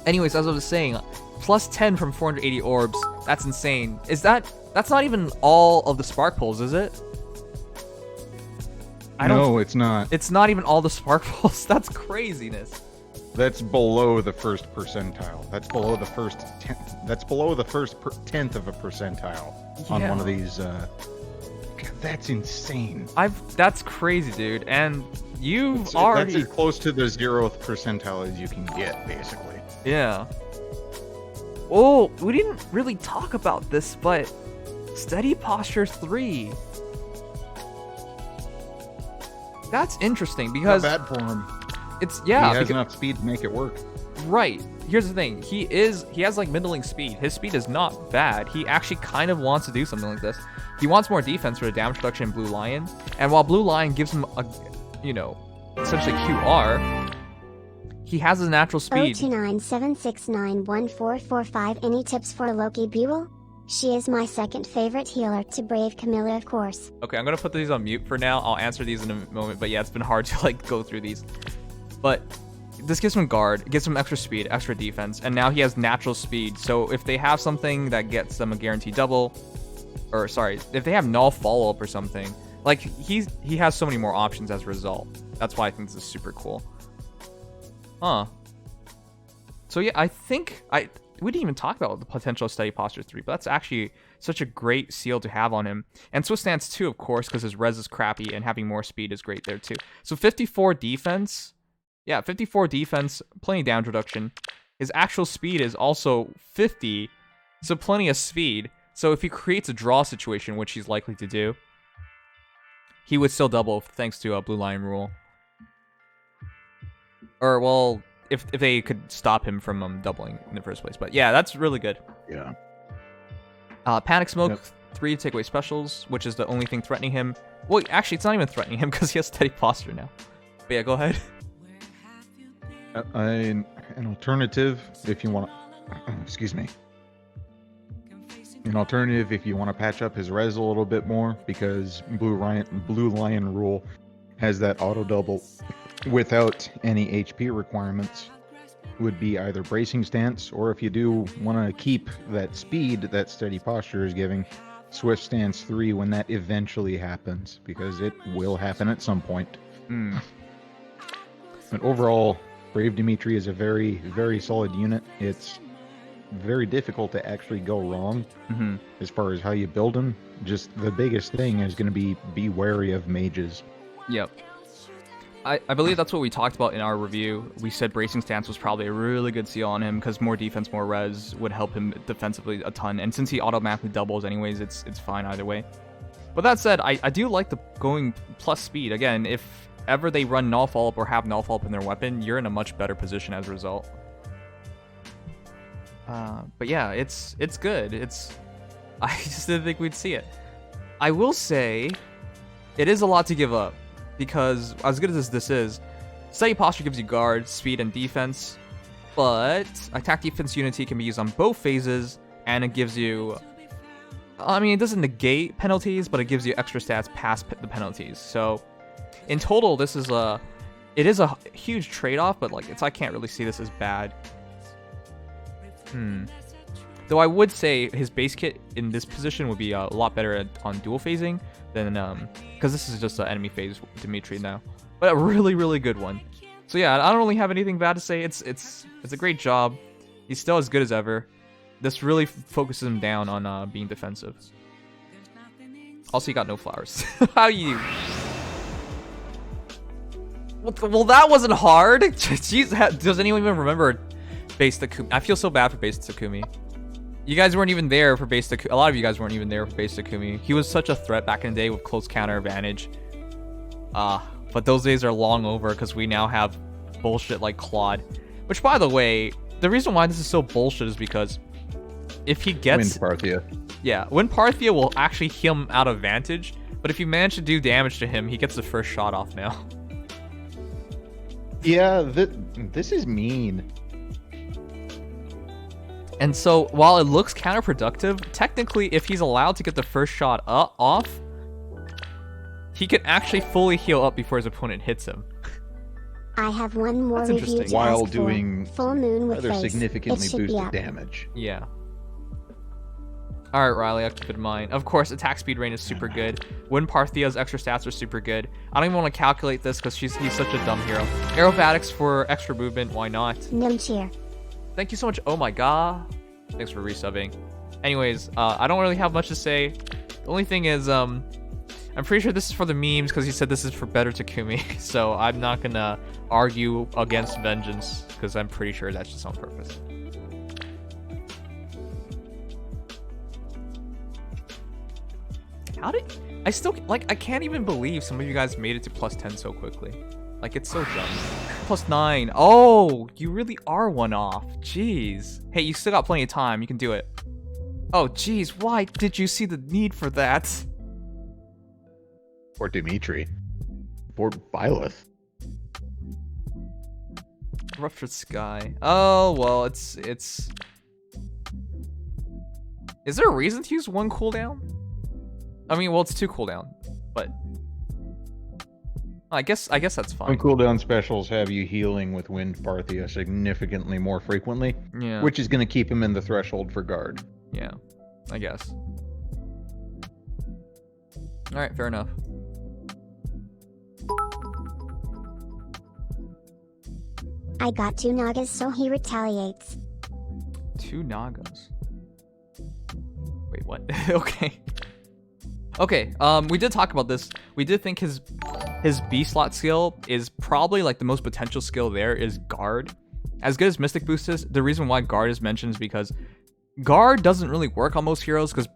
Anyways, as I was saying, plus 10 from 480 orbs. That's insane. That's not even all of the spark pulls, is it? No, it's not. It's not even all the spark pulls. That's craziness. That's below the first percentile. That's below the first tenth of a percentile on one of these. God, that's insane. That's crazy, dude. And That's as close to the 0th percentile as you can get, basically. Yeah. Oh, we didn't really talk about this, but Steady Posture 3. That's interesting because not bad for him. He has enough speed to make it work. Right. Here's the thing. He has like middling speed. His speed is not bad. He actually kind of wants to do something like this. He wants more defense for the damage reduction in Blue Lion. And while Blue Lion gives him a, essentially QR, he has his natural speed. 02976914445. Any tips for Loki Buell? She is my second favorite healer to Brave Camilla, of course. Okay, I'm gonna put these on mute for now. I'll answer these in a moment, but yeah, it's been hard to like go through these. But this gives him guard, it gives him extra speed, extra defense, and now he has natural speed. So if they have something that gets them a guaranteed double, or sorry, if they have null follow-up or something, like he has so many more options as a result. That's why I think this is super cool. Huh. So yeah, I think we didn't even talk about the potential of Steady Posture 3, but that's actually such a great seal to have on him. And Swift Stance too, of course, because his res is crappy and having more speed is great there too. So 54 defense. Yeah, 54 defense, plenty of damage reduction. His actual speed is also 50, so plenty of speed. So if he creates a draw situation, which he's likely to do, he would still double thanks to a Blue Lion rule. Or, well, if they could stop him from doubling in the first place. But yeah, that's really good. Yeah. Panic Smoke, 3 to take away specials, which is the only thing threatening him. Well, actually, it's not even threatening him because he has Steady Posture now. But yeah, go ahead. An alternative, if you want to... Excuse me. An alternative if you want to patch up his res a little bit more, because Blue Lion rule has that auto double without any HP requirements, would be either Bracing Stance, or if you do want to keep that speed that Steady Posture is giving, Swift Stance 3 when that eventually happens, because it will happen at some point. But overall, Brave Dimitri is a very, very solid unit. It's very difficult to actually go wrong as far as how you build him. Just the biggest thing is going to be wary of mages. Yep. I believe that's what we talked about in our review. We said Bracing Stance was probably a really good seal on him because more defense, more res would help him defensively a ton. And since he automatically doubles anyways, it's fine either way. But that said, I do like the going plus speed. Again, if ever they run null follow-up or have null follow-up in their weapon, you're in a much better position as a result. But yeah, it's good. I just didn't think we'd see it. I will say, it is a lot to give up, because as good as this is, Steady Posture gives you guard, speed, and defense, but attack defense unity can be used on both phases, and it gives you... I mean, it doesn't negate penalties, but it gives you extra stats past the penalties. So, in total, it is a huge trade-off, but like I can't really see this as bad. Though I would say his base kit in this position would be a lot better on dual phasing than because this is just an enemy phase Dimitri now, but a really, really good one. So yeah, I don't really have anything bad to say. It's a great job. He's still as good as ever. This really focuses him down on being defensive. Also, you got no flowers. How you? Well, that wasn't hard. Jeez, does anyone even remember Base Takumi? I feel so bad for Base Takumi. You guys weren't even there for Base Takumi. A lot of you guys weren't even there for Base Takumi. He was such a threat back in the day with close counter advantage. But those days are long over because we now have bullshit like Claude. Which, by the way, the reason why this is so bullshit is because if he gets... Wind Parthia. Yeah, Wind Parthia will actually heal him out of Vantage, but if you manage to do damage to him, he gets the first shot off now. Yeah, this is mean. And so, while it looks counterproductive, technically, if he's allowed to get the first shot off, he can actually fully heal up before his opponent hits him. I have one more That's review interesting. to While ask for. doing Full moon with rather face. significantly It should be boosted up. damage. Yeah. Alright, Riley, I'll keep it in mind. Of course, attack speed range is super good. Wind Parthia's extra stats are super good. I don't even want to calculate this because he's such a dumb hero. Aerobatics for extra movement, why not? Nimcheer. Thank you so much, oh my god. Thanks for resubbing. Anyways, I don't really have much to say. The only thing is, I'm pretty sure this is for the memes because he said this is for better Takumi. So I'm not gonna argue against vengeance because I'm pretty sure that's just on purpose. How did I still like? I can't even believe some of you guys made it to +10 so quickly. Like it's so dumb. +9. Oh, you really are one off. Jeez. Hey, you still got plenty of time. You can do it. Oh, jeez. Why did you see the need for that? Or Dimitri. Or Byleth. Ruptured Sky. Oh well, it's. Is there a reason to use one cooldown? I mean, well, it's 2 cooldown, but I guess that's fine. When cooldown specials have you healing with Wind Parthia significantly more frequently, Yeah. which is going to keep him in the threshold for guard. Yeah, I guess. All right, fair enough. I got 2 Nagas, so he retaliates. 2 Nagas. Wait, what? Okay. Okay, we did talk about this. We did think his B slot skill is probably like the most potential skill there is guard. As good as Mystic Boost is, the reason why guard is mentioned is because guard doesn't really work on most heroes because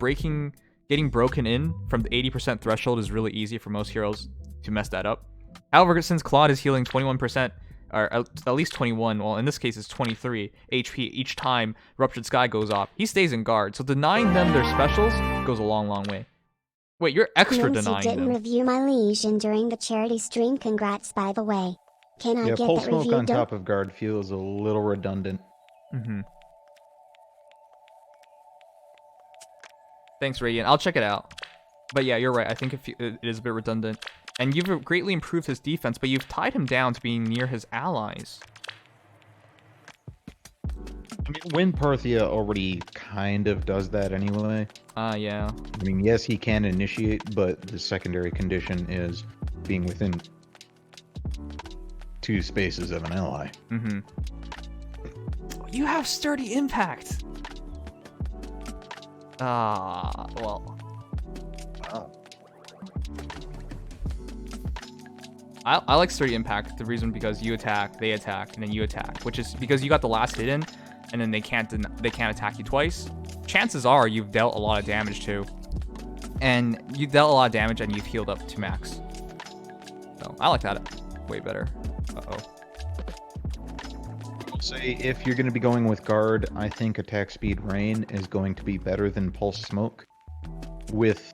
getting broken in from the 80% threshold is really easy for most heroes to mess that up. However, since Claude is healing 21%, or at least 21, well in this case it's 23 HP each time Ruptured Sky goes off, he stays in guard. So denying them their specials goes a long way. Wait, you're extra Nimsy denying didn't them. review my lesion during the charity stream. Congrats, by the way. Can I Yeah, get Pulse that Smoke review on done? top of guard feels a little redundant. Mm-hmm. Thanks, Radiant. I'll check it out. But yeah, you're right. I think it is a bit redundant. And you've greatly improved his defense, but you've tied him down to being near his allies. I mean, Wind Parthia already kind of does that anyway. Yeah. I mean, yes, he can initiate, but the secondary condition is being within 2 spaces of an ally. Mm-hmm. You have sturdy impact. Well. Wow. I like sturdy impact. The reason because you attack, they attack, and then you attack, which is because you got the last hit in, and then they can't attack you twice. Chances are you've dealt a lot of damage too, and you dealt a lot of damage and you've healed up to max. So I like that way better. I'll say if you're going to be going with guard, I think attack speed rain is going to be better than pulse smoke, with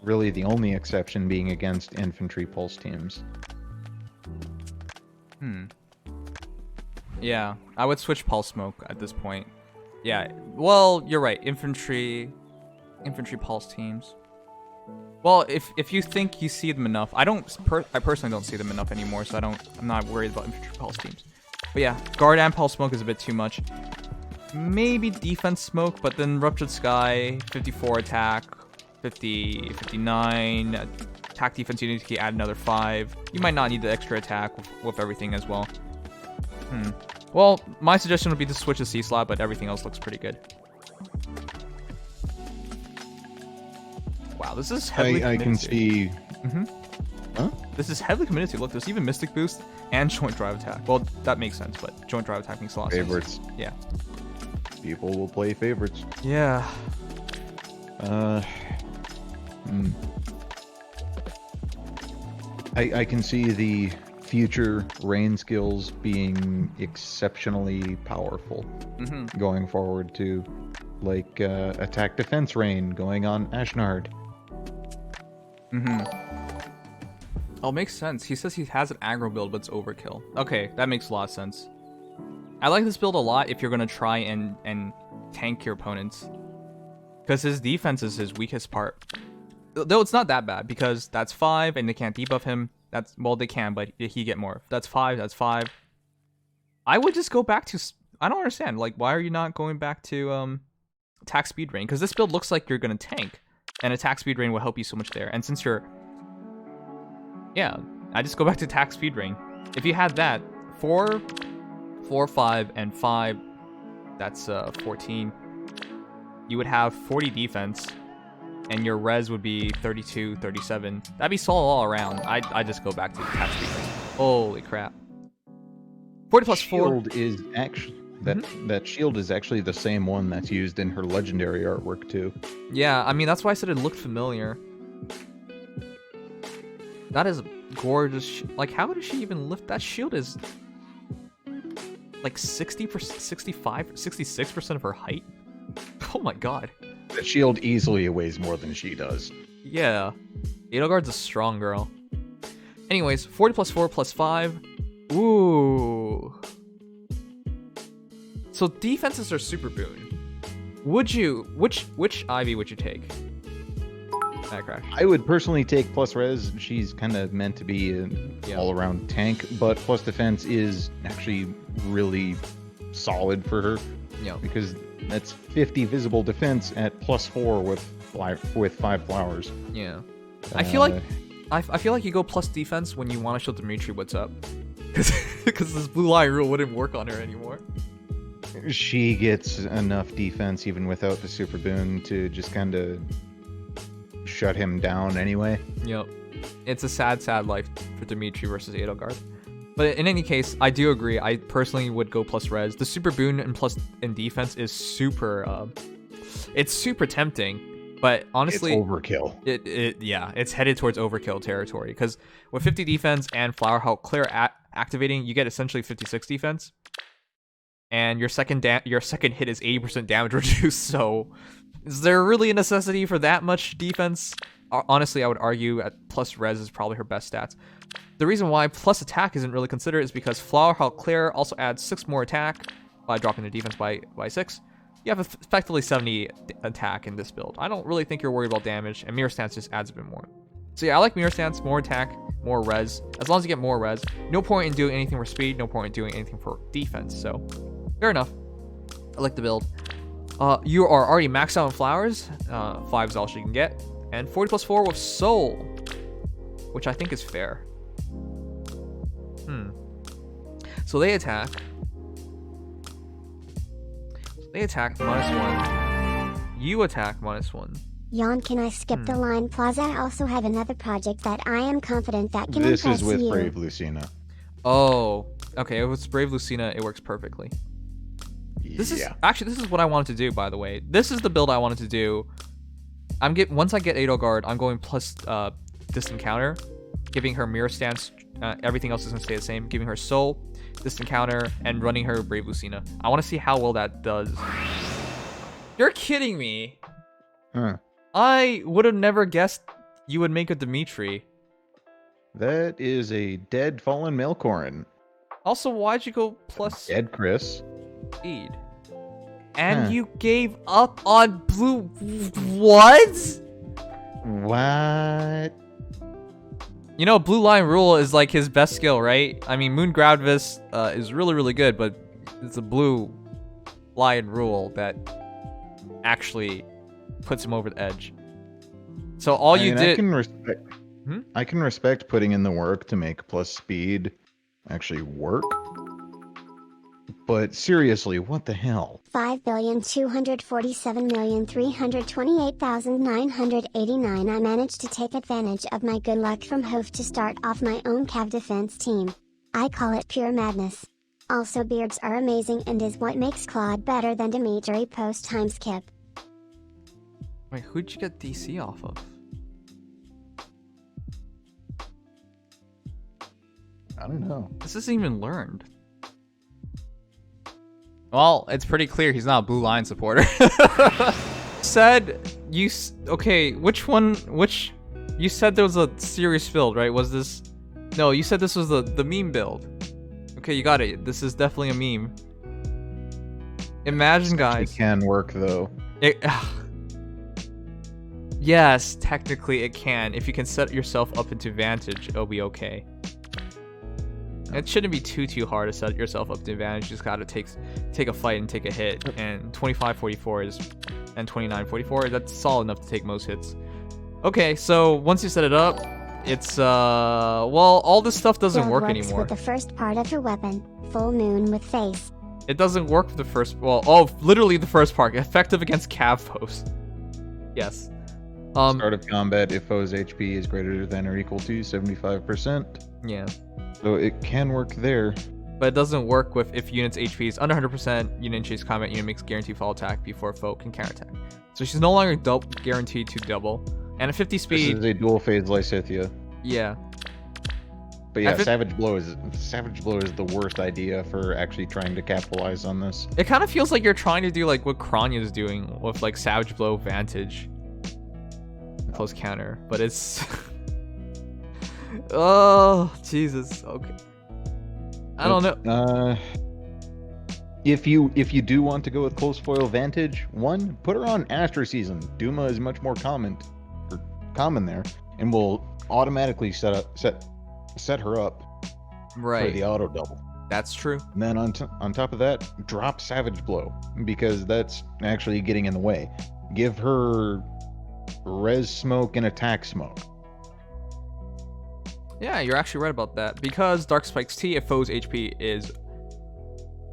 really the only exception being against infantry pulse teams. Yeah, I would switch Pulse Smoke at this point. Yeah, well, you're right. Infantry Pulse teams. Well, if you think you see them enough, I personally don't see them enough anymore, so I'm not worried about infantry Pulse teams. But yeah, guard and Pulse Smoke is a bit too much. Maybe defense smoke, but then Ruptured Sky, 54 attack, 50, 59 attack defense. You need to add another 5. You might not need the extra attack with everything as well. Well, my suggestion would be to switch to C slot, but everything else looks pretty good. Wow, this is heavily I can see. Huh? This is heavily committed to. Look, there's even Mystic Boost and Joint Drive Attack. Well, that makes sense, but Joint Drive Attack makes a lot of Favorites. sense. Yeah. People will play favorites. Yeah. I can see the future rain skills being exceptionally powerful going forward too, like attack defense rain going on Ashnard. Oh, makes sense. He says he has an aggro build, but it's overkill. Okay, that makes a lot of sense. I like this build a lot if you're gonna try and tank your opponents, because his defense is his weakest part. Though it's not that bad because that's 5 and they can't debuff him. That's, well, they can, but he get more. That's 5. That's 5. I would just go back to. I don't understand. Like, why are you not going back to attack speed drain? Because this build looks like you're gonna tank, and attack speed drain will help you so much there. And since you're, yeah, I just go back to attack speed drain. If you had that 4, 5, and 5, that's 14. You would have 40 defense, and your res would be 32, 37. That'd be solid all around. I just go back to attack speed drain. Holy crap. 40 plus 4. Shield is actually that shield is actually the same one that's used in her legendary artwork too. Yeah, I mean that's why I said it looked familiar. That is gorgeous. Like, how does she even lift? That shield is like 60%, 65, 66% of her height. Oh my god. That shield easily weighs more than she does. Yeah, Edelgard's a strong girl. Anyways, 40 plus 4 plus 5. Ooh. So defenses are super boon. Would you, which Ivy would you take? Crash. I would personally take plus res. She's kind of meant to be an all-around tank, but plus defense is actually really solid for her. Yeah. Because that's 50 visible defense at plus 4 with 5 flowers. Yeah. I feel like I feel like you go plus defense when you want to show Dimitri what's up. Because this blue line rule wouldn't work on her anymore. She gets enough defense even without the super boon to just kind of shut him down anyway. Yep. It's a sad, sad life for Dimitri versus Edelgard. But in any case, I do agree. I personally would go plus res. The super boon and plus in defense is super it's super tempting. But honestly, it's overkill. Yeah, it's headed towards overkill territory. Because with 50 defense and Flower Halt Clear activating, you get essentially 56 defense. And your second hit is 80% damage reduced. So, is there really a necessity for that much defense? Honestly, I would argue at plus res is probably her best stats. The reason why plus attack isn't really considered is because Flower Halt Clear also adds 6 more attack by dropping the defense by 6. You have effectively 70 attack in this build. I don't really think you're worried about damage, and Mirror Stance just adds a bit more. So yeah, I like Mirror Stance, more attack, more res. As long as you get more res, no point in doing anything for speed, no point in doing anything for defense. So, fair enough. I like the build. You are already maxed out on flowers. 5 is all she can get. And 40 plus 4 with soul, which I think is fair. So they attack. They attack -1. You attack -1. Jan, can I skip the line? Plaza, I also have another project that I am confident that can This impress is with you. Brave Lucina. Oh, okay. If it's Brave Lucina, it works perfectly. This is actually, this is what I wanted to do, by the way. This is the build I wanted to do. Once I get Edelgard, I'm going plus distant counter, giving her Mirror Stance. Everything else is gonna stay the same. Giving her Soul, distant counter, and running her Brave Lucina. I want to see how well that does. You're kidding me. Huh. I would have never guessed you would make a Dimitri. That is a dead fallen Melkorin. Also, why'd you go plus Dead Chris. speed? And you gave up on blue. What? What? You know, Blue Line Rule is like his best skill, right? I mean, Moon Gradvis is really, really good, but it's a Blue Lion Rule that actually puts him over the edge. So all you did... I can respect putting in the work to make plus speed actually work. But seriously, what the hell? 5,247,328,989. I managed to take advantage of my good luck from Hove to start off my own Cav defense team. I call it pure madness. Also, beards are amazing and is what makes Claude better than Dimitri post time skip. Wait, who'd you get DC off of? I don't know. This isn't even learned. Well, it's pretty clear he's not a Blue Line supporter. Okay, which one, you said there was a serious build, right? Was this, no, you said this was the meme build. Okay, you got it. This is definitely a meme. Imagine, guys. It can work, though. Yes, technically it can. If you can set yourself up into advantage, it'll be okay. It shouldn't be too hard to set yourself up to advantage. You just gotta take a fight and take a hit. And 25-44 is, and 29-44, that's solid enough to take most hits. Okay, so once you set it up, it's well, all this stuff doesn't work anymore. With the first part of her weapon, full moon with face. It doesn't work with the first, well, oh, literally the first part. Effective against cav foes. Yes. Start of combat if foe's HP is greater than or equal to 75%. Yeah. So it can work there. But it doesn't work with if unit's HP is under 100%, unit initiates combat, unit makes guaranteed fall attack before a foe can counterattack. So she's no longer guaranteed to double. And at 50 speed... This is a dual phase Lysithia. Yeah. But yeah, Savage Blow is the worst idea for actually trying to capitalize on this. It kind of feels like you're trying to do like what Kranya's doing with like Savage Blow Vantage. Close counter, but it's... Oh, Jesus. Okay. I don't know. If you do want to go with close foil Vantage, one, put her on Astro Season. Duma is much more common there, and will automatically set her up for the auto double. That's true. And then on top of that, drop Savage Blow, because that's actually getting in the way. Give her res smoke and attack smoke. Yeah, you're actually right about that. Because Dark Spike's T, if foe's HP is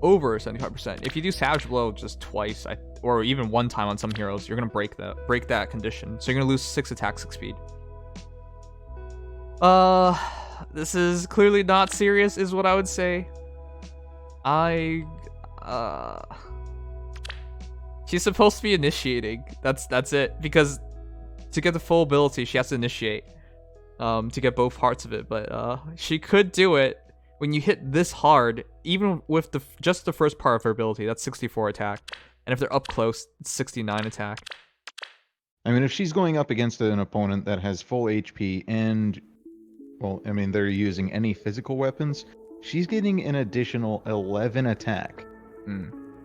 over 75%. If you do Savage Blow just twice, or even one time on some heroes, you're gonna break that condition. So you're gonna lose 6 attack, 6 speed. This is clearly not serious, is what I would say. She's supposed to be initiating. That's it. Because to get the full ability, she has to initiate. To get both parts of it, but she could do it when you hit this hard, even with just the first part of her ability. That's 64 attack, and if they're up close, it's 69 attack. I mean, if she's going up against an opponent that has full HP and, well, I mean, they're using any physical weapons, she's getting an additional 11 attack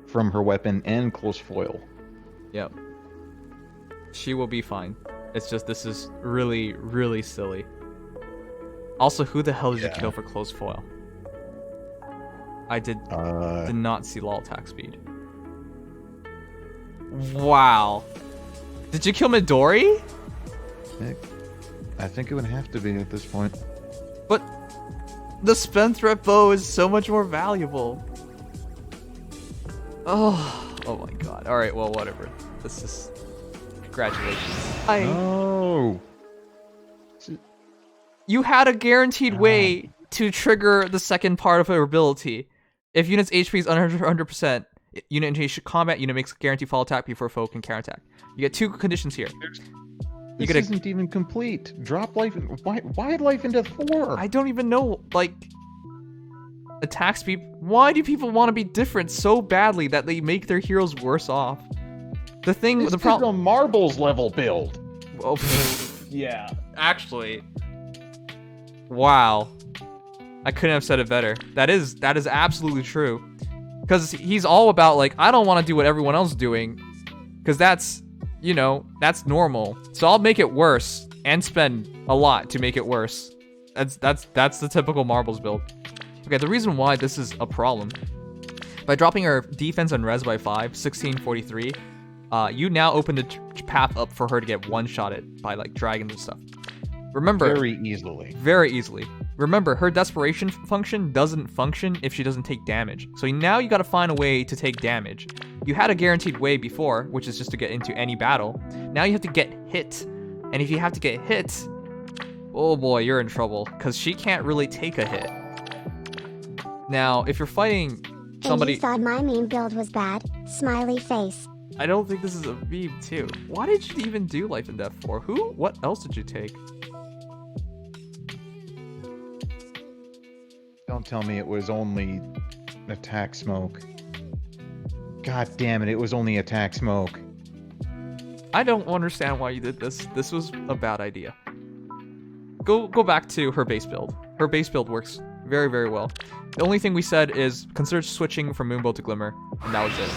from her weapon and close foil. Yep. She will be fine. It's just, this is really, really silly. Also, who the hell did you kill for close foil? I did not see LOL attack speed. Wow. Did you kill Midori? I think it would have to be at this point. But the Spendthreat bow is so much more valuable. Oh my god. Alright, well, whatever. This is... Congratulations. No. You had a guaranteed way to trigger the second part of her ability. If unit's HP is under 100%, unit initiation combat, unit makes guaranteed fall attack before foe can counterattack. You get 2 conditions here. This isn't even complete. Drop life. Why life into 4? I don't even know. Like, attack speed. Why do people want to be different so badly that they make their heroes worse off? The problem. A marbles level build. Well, yeah, actually. Wow. I couldn't have said it better. That is absolutely true. Because he's all about, like, I don't want to do what everyone else is doing. Because that's, you know, that's normal. So I'll make it worse and spend a lot to make it worse. That's the typical marbles build. Okay, the reason why this is a problem. By dropping her defense and res by 5, 1643, you now open the path up for her to get one-shotted by, like, dragons and stuff. Remember... Very easily. Very easily. Remember, her desperation function doesn't function if she doesn't take damage. So now you gotta find a way to take damage. You had a guaranteed way before, which is just to get into any battle. Now you have to get hit. And if you have to get hit... Oh boy, you're in trouble. Because she can't really take a hit. Now, if you're fighting somebody... And you thought my meme build was bad? Smiley face. I don't think this is a meme, too. Why did you even do Life and Death for? Who? What else did you take? Don't tell me it was only attack smoke. God damn it, it was only attack smoke. I don't understand why you did this. This was a bad idea. Go back to her base build. Her base build works very, very well. The only thing we said is consider switching from Moonbow to Glimmer, and that was it.